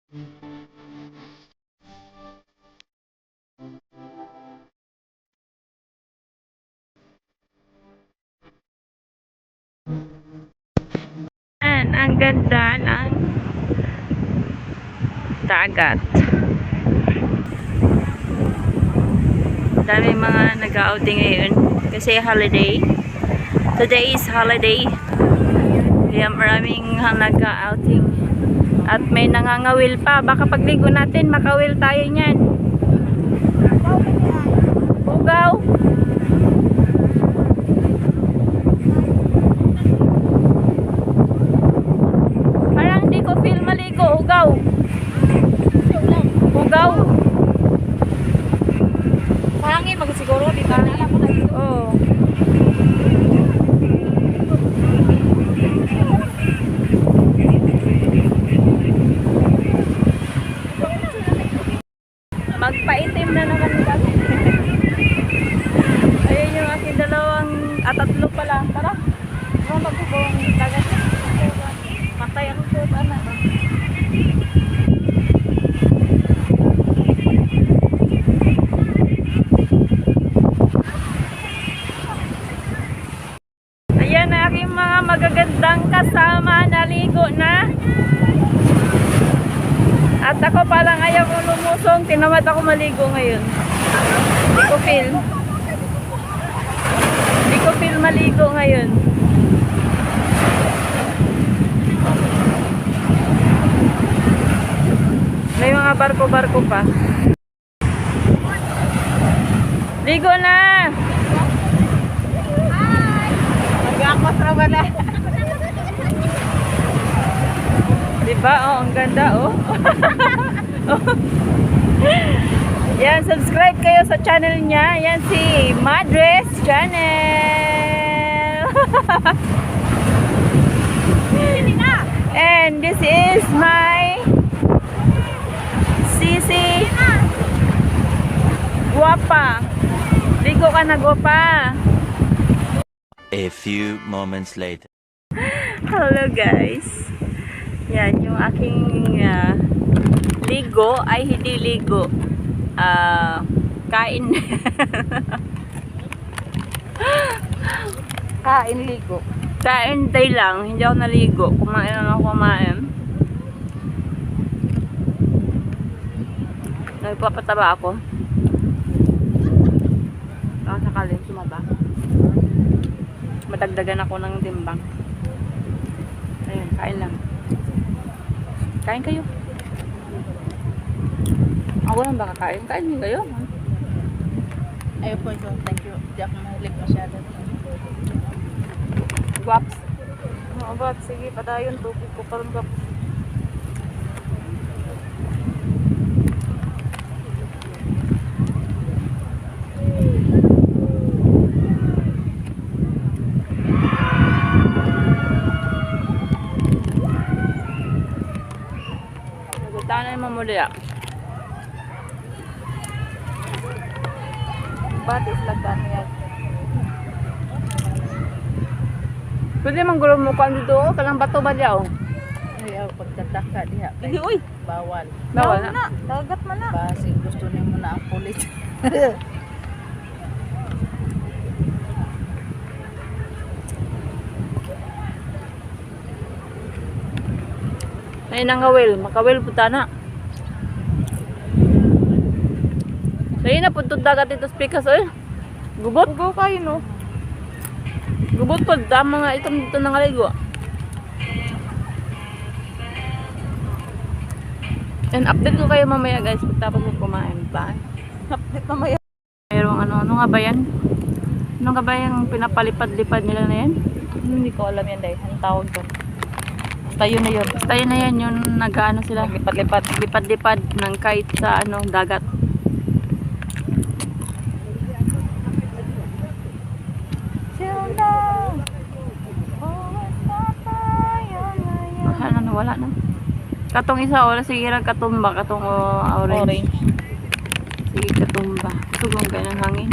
Ang ganda ng dagat. Dami mga nag-outing ngayon kasi holiday. Today is holiday. Kaya maraming nag-outing. At may nangangawil pa. Baka pagligo natin, makawil tayo niyan. Ugaw. Parang di ko feel maligo. Ugaw. Ugaw. Hangin magsiguro di ba? Oh. Magpaitim na naman kami. Ayun yung aking dalawang tatlo pala. Tara. Magpupawang dagat. Matay ang suot, anak. Ayan na aking mga magagandang kasama. Naligo na. At ako palang ayaw kong lumusong. Tinamad ako maligo ngayon. Hindi ko feel. Hindi ko feel maligo ngayon. May mga barko-barko pa. Ligo na! Mag-akos naman na. Diba? Oh, ang ganda, oh. Yan, subscribe kayo sa channel niya. Yan si Madres Channel. And this is my Sisi Guapa. Ligo ka na, guapa. A few moments later. Hello guys. Yan yung aking ligo ay hindi ligo. Kain. Kain ligo. Kain day lang, hindi ako naligo. Kumain lang ako kumain. Nagpapataba ako. Baka sakaling sumaba. Madagdagan ako ng timbang. Ayun, kain lang. Kain kayo. Ako lang baka kain. Kain din kayo. Ayaw po ito. Thank you. Di ako mahilig masyado. Guwaps. Oo, ba't? Sige, padayon. Tubig ko parang guwaps. Nagutaan na yung mamulya. Batis lagdan yan. Pwede mang gulo mo kung dito. Kalang bato ba diya? Ayaw pagtataka diha. Hindi, uy. Bawal. Bawal na. Dagat man na. Basi gusto niyo muna ang pulit. Ay nangawil. Makawil puta na. Ay na puntod dagat ito spikas oy. Gubot. Ugaw kayo no. Gubot po. Tama nga itong dito nangaligo. And update ko kayo mamaya guys. Pagtapos ko kumain. Bye. Update mamaya. Mayroong ano nga ba yan? Ano nga ba yung pinapalipad-lipad nila na yan? Hindi ko alam yan dahil. Anong tawag doon? Basta yun na yun. Basta yun na yan. Yung nag-ano sila. Lipad-lipad. Lipad-lipad ng kite sa ano dagat. Ano na wala na. Katong isa wala sige ra katumba katong orange. Sige katumba. Tugong kay ng hangin.